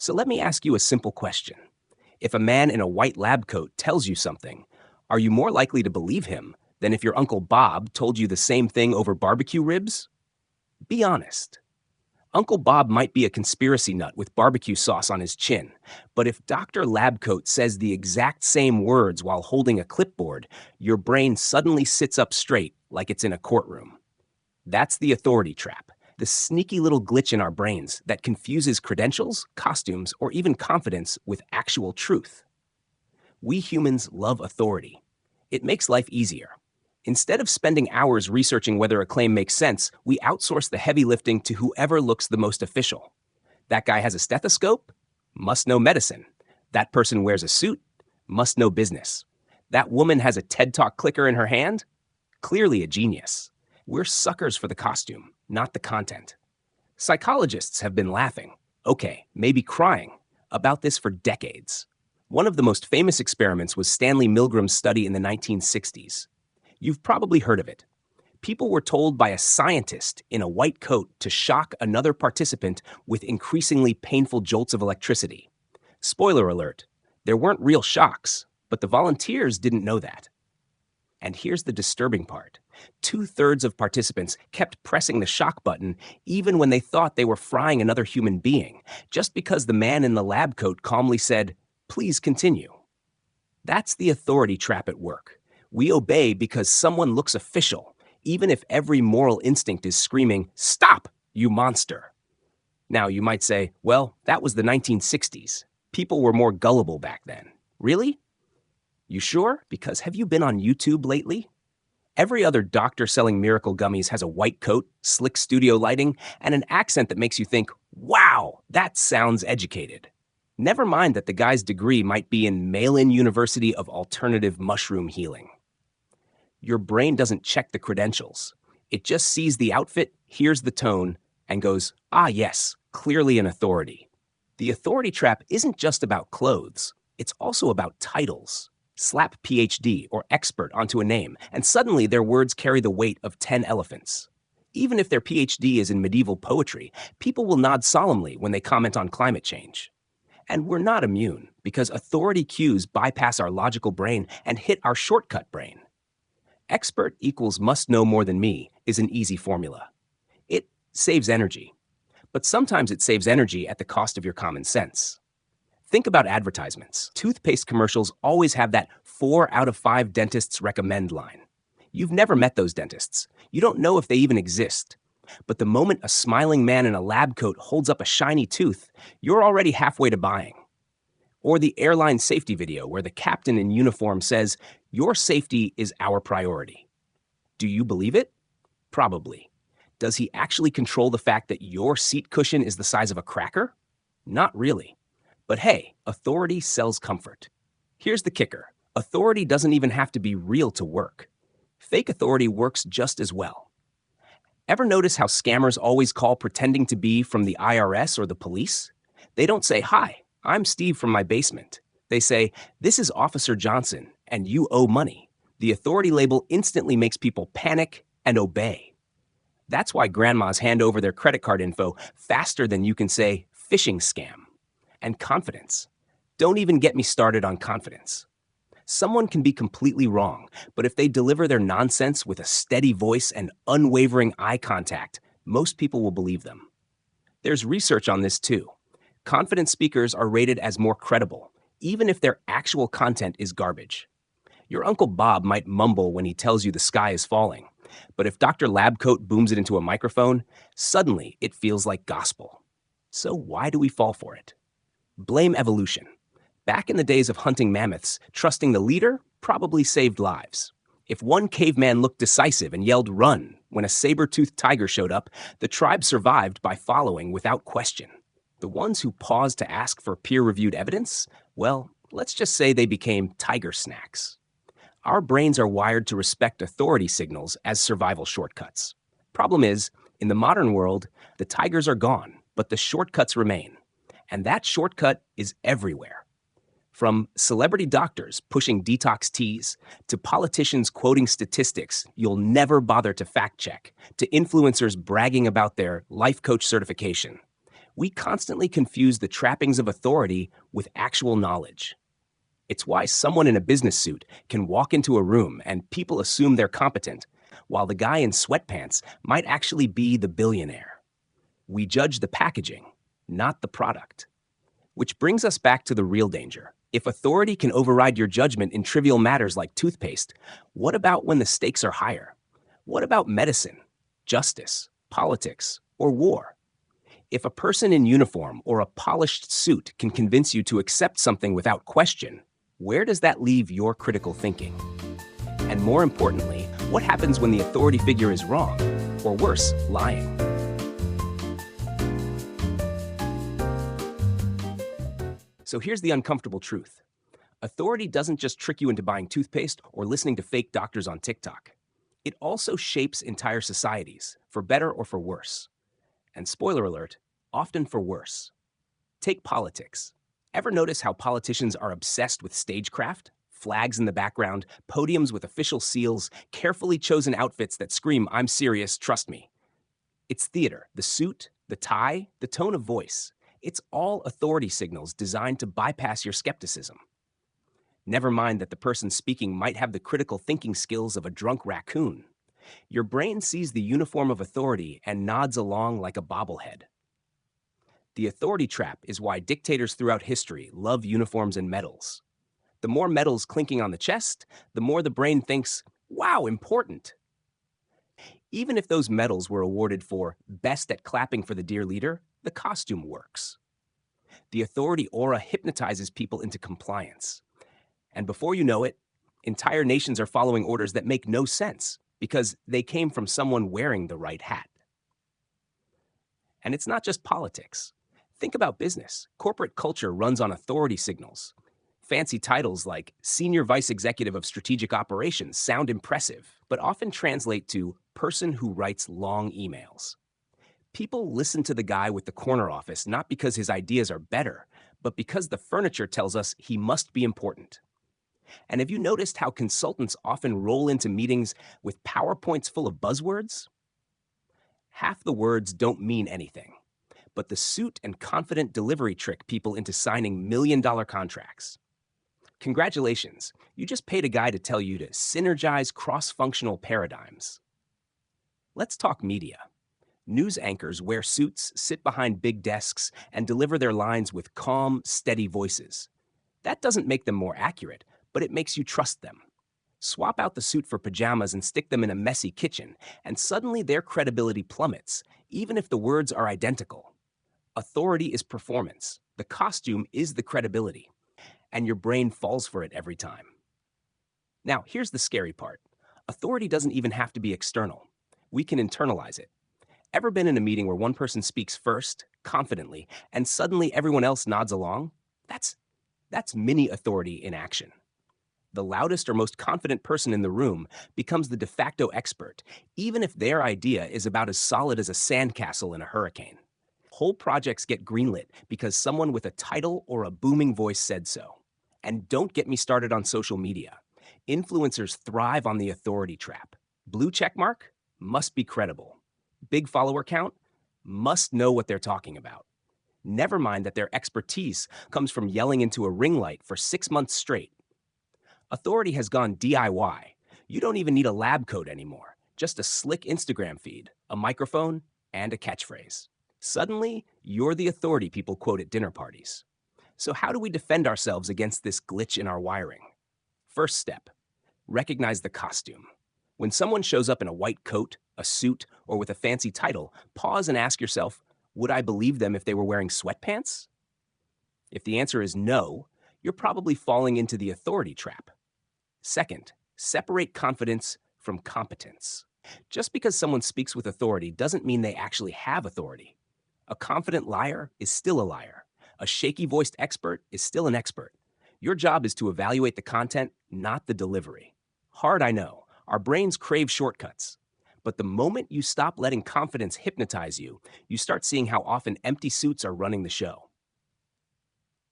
So let me ask you a simple question. If a man in a white lab coat tells you something, are you more likely to believe him than if your Uncle Bob told you the same thing over barbecue ribs? Be honest. Uncle Bob might be a conspiracy nut with barbecue sauce on his chin, but if Dr. Labcoat says the exact same words while holding a clipboard, your brain suddenly sits up straight like it's in a courtroom. That's the authority trap, the sneaky little glitch in our brains that confuses credentials, costumes, or even confidence with actual truth. We humans love authority. It makes life easier. Instead of spending hours researching whether a claim makes sense, we outsource the heavy lifting to whoever looks the most official. That guy has a stethoscope? Must know medicine. That person wears a suit? Must know business. That woman has a TED Talk clicker in her hand? Clearly a genius. We're suckers for the costume, not the content. Psychologists have been laughing, okay, maybe crying, about this for decades. One of the most famous experiments was Stanley Milgram's study in the 1960s. You've probably heard of it. People were told by a scientist in a white coat to shock another participant with increasingly painful jolts of electricity. Spoiler alert, there weren't real shocks, but the volunteers didn't know that. And here's the disturbing part. 2/3 of participants kept pressing the shock button even when they thought they were frying another human being, just because the man in the lab coat calmly said, "Please continue." That's the authority trap at work. We obey because someone looks official, even if every moral instinct is screaming, "Stop, you monster!" Now, you might say, well, that was the 1960s. People were more gullible back then. Really? You sure? Because have you been on YouTube lately? Every other doctor selling miracle gummies has a white coat, slick studio lighting, and an accent that makes you think, wow, that sounds educated. Never mind that the guy's degree might be in Mail-In University of Alternative Mushroom Healing. Your brain doesn't check the credentials. It just sees the outfit, hears the tone, and goes, ah yes, clearly an authority. The authority trap isn't just about clothes. It's also about titles. Slap PhD or expert onto a name, and suddenly their words carry the weight of 10 elephants. Even if their PhD is in medieval poetry, people will nod solemnly when they comment on climate change. And we're not immune, because authority cues bypass our logical brain and hit our shortcut brain. Expert equals must know more than me is an easy formula. It saves energy. But sometimes it saves energy at the cost of your common sense. Think about advertisements. Toothpaste commercials always have that 4 out of 5 dentists recommend line. You've never met those dentists. You don't know if they even exist. But the moment a smiling man in a lab coat holds up a shiny tooth, you're already halfway to buying. Or the airline safety video where the captain in uniform says, "Your safety is our priority." Do you believe it? Probably. Does he actually control the fact that your seat cushion is the size of a cracker? Not really. But hey, authority sells comfort. Here's the kicker. Authority doesn't even have to be real to work. Fake authority works just as well. Ever notice how scammers always call pretending to be from the IRS or the police? They don't say, "Hi, I'm Steve from my basement." They say, "This is Officer Johnson, and you owe money." The authority label instantly makes people panic and obey. That's why grandmas hand over their credit card info faster than you can say, "phishing scam." And confidence. Don't even get me started on confidence. Someone can be completely wrong, but if they deliver their nonsense with a steady voice and unwavering eye contact, most people will believe them. There's research on this too. Confident speakers are rated as more credible, even if their actual content is garbage. Your Uncle Bob might mumble when he tells you the sky is falling, but if Dr. Labcoat booms it into a microphone, suddenly it feels like gospel. So why do we fall for it? Blame evolution. Back in the days of hunting mammoths, trusting the leader probably saved lives. If one caveman looked decisive and yelled "run" when a saber-toothed tiger showed up, the tribe survived by following without question. The ones who paused to ask for peer-reviewed evidence, well, let's just say they became tiger snacks. Our brains are wired to respect authority signals as survival shortcuts. Problem is, in the modern world, the tigers are gone, but the shortcuts remain. And that shortcut is everywhere. From celebrity doctors pushing detox teas, to politicians quoting statistics you'll never bother to fact check, to influencers bragging about their life coach certification. We constantly confuse the trappings of authority with actual knowledge. It's why someone in a business suit can walk into a room and people assume they're competent, while the guy in sweatpants might actually be the billionaire. We judge the packaging, not the product. Which brings us back to the real danger. If authority can override your judgment in trivial matters like toothpaste, what about when the stakes are higher? What about medicine, justice, politics, or war? If a person in uniform or a polished suit can convince you to accept something without question, where does that leave your critical thinking? And more importantly, what happens when the authority figure is wrong, or worse, lying? So here's the uncomfortable truth. Authority doesn't just trick you into buying toothpaste or listening to fake doctors on TikTok. It also shapes entire societies, for better or for worse. And spoiler alert, often for worse. Take politics. Ever notice how politicians are obsessed with stagecraft? Flags in the background, podiums with official seals, carefully chosen outfits that scream, "I'm serious, trust me." It's theater, the suit, the tie, the tone of voice. It's all authority signals designed to bypass your skepticism. Never mind that the person speaking might have the critical thinking skills of a drunk raccoon. Your brain sees the uniform of authority and nods along like a bobblehead. The authority trap is why dictators throughout history love uniforms and medals. The more medals clinking on the chest, the more the brain thinks, wow, important. Even if those medals were awarded for best at clapping for the dear leader, the costume works. The authority aura hypnotizes people into compliance. And before you know it, entire nations are following orders that make no sense because they came from someone wearing the right hat. And it's not just politics. Think about business. Corporate culture runs on authority signals. Fancy titles like Senior Vice Executive of Strategic Operations sound impressive, but often translate to person who writes long emails. People listen to the guy with the corner office not because his ideas are better, but because the furniture tells us he must be important. And have you noticed how consultants often roll into meetings with PowerPoints full of buzzwords? Half the words don't mean anything, but the suit and confident delivery trick people into signing million-dollar contracts. Congratulations, you just paid a guy to tell you to synergize cross-functional paradigms. Let's talk media. News anchors wear suits, sit behind big desks, and deliver their lines with calm, steady voices. That doesn't make them more accurate, but it makes you trust them. Swap out the suit for pajamas and stick them in a messy kitchen, and suddenly their credibility plummets, even if the words are identical. Authority is performance. The costume is the credibility. And your brain falls for it every time. Now, here's the scary part. Authority doesn't even have to be external. We can internalize it. Ever been in a meeting where one person speaks first, confidently, and suddenly everyone else nods along? That's mini authority in action. The loudest or most confident person in the room becomes the de facto expert, even if their idea is about as solid as a sandcastle in a hurricane. Whole projects get greenlit because someone with a title or a booming voice said so. And don't get me started on social media. Influencers thrive on the authority trap. Blue checkmark? Must be credible. Big follower count? Must know what they're talking about. Never mind that their expertise comes from yelling into a ring light for 6 months straight. Authority has gone DIY. You don't even need a lab coat anymore. Just a slick Instagram feed, a microphone, and a catchphrase. Suddenly, you're the authority people quote at dinner parties. So how do we defend ourselves against this glitch in our wiring? First step, recognize the costume. When someone shows up in a white coat, a suit, or with a fancy title, pause and ask yourself, would I believe them if they were wearing sweatpants? If the answer is no, you're probably falling into the authority trap. Second, separate confidence from competence. Just because someone speaks with authority doesn't mean they actually have authority. A confident liar is still a liar. A shaky-voiced expert is still an expert. Your job is to evaluate the content, not the delivery. Hard, I know. Our brains crave shortcuts. But the moment you stop letting confidence hypnotize you, you start seeing how often empty suits are running the show.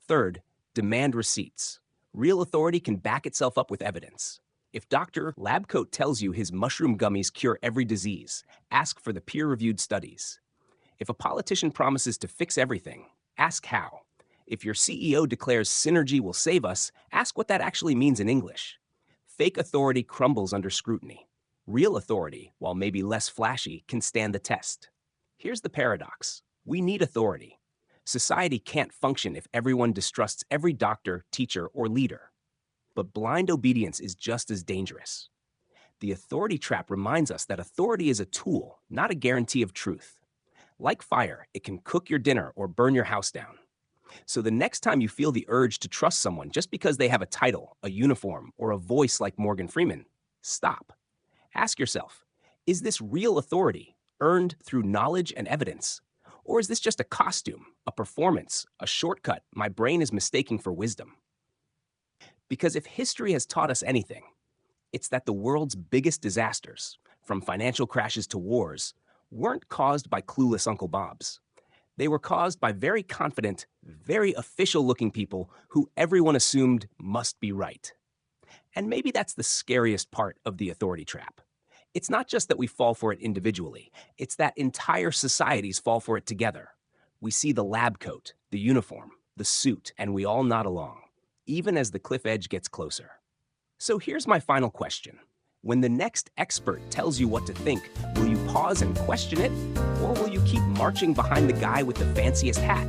Third, demand receipts. Real authority can back itself up with evidence. If Dr. Labcoat tells you his mushroom gummies cure every disease, ask for the peer-reviewed studies. If a politician promises to fix everything, ask how. If your CEO declares synergy will save us, ask what that actually means in English. Fake authority crumbles under scrutiny. Real authority, while maybe less flashy, can stand the test. Here's the paradox. We need authority. Society can't function if everyone distrusts every doctor, teacher, or leader. But blind obedience is just as dangerous. The authority trap reminds us that authority is a tool, not a guarantee of truth. Like fire, it can cook your dinner or burn your house down. So the next time you feel the urge to trust someone just because they have a title, a uniform, or a voice like Morgan Freeman, stop. Ask yourself, is this real authority earned through knowledge and evidence? Or is this just a costume, a performance, a shortcut my brain is mistaking for wisdom? Because if history has taught us anything, it's that the world's biggest disasters, from financial crashes to wars, weren't caused by clueless Uncle Bobs. They were caused by very confident, very official-looking people who everyone assumed must be right. And maybe that's the scariest part of the authority trap. It's not just that we fall for it individually, it's that entire societies fall for it together. We see the lab coat, the uniform, the suit, and we all nod along, even as the cliff edge gets closer. So here's my final question. When the next expert tells you what to think, will you pause and question it? Or will you keep marching behind the guy with the fanciest hat?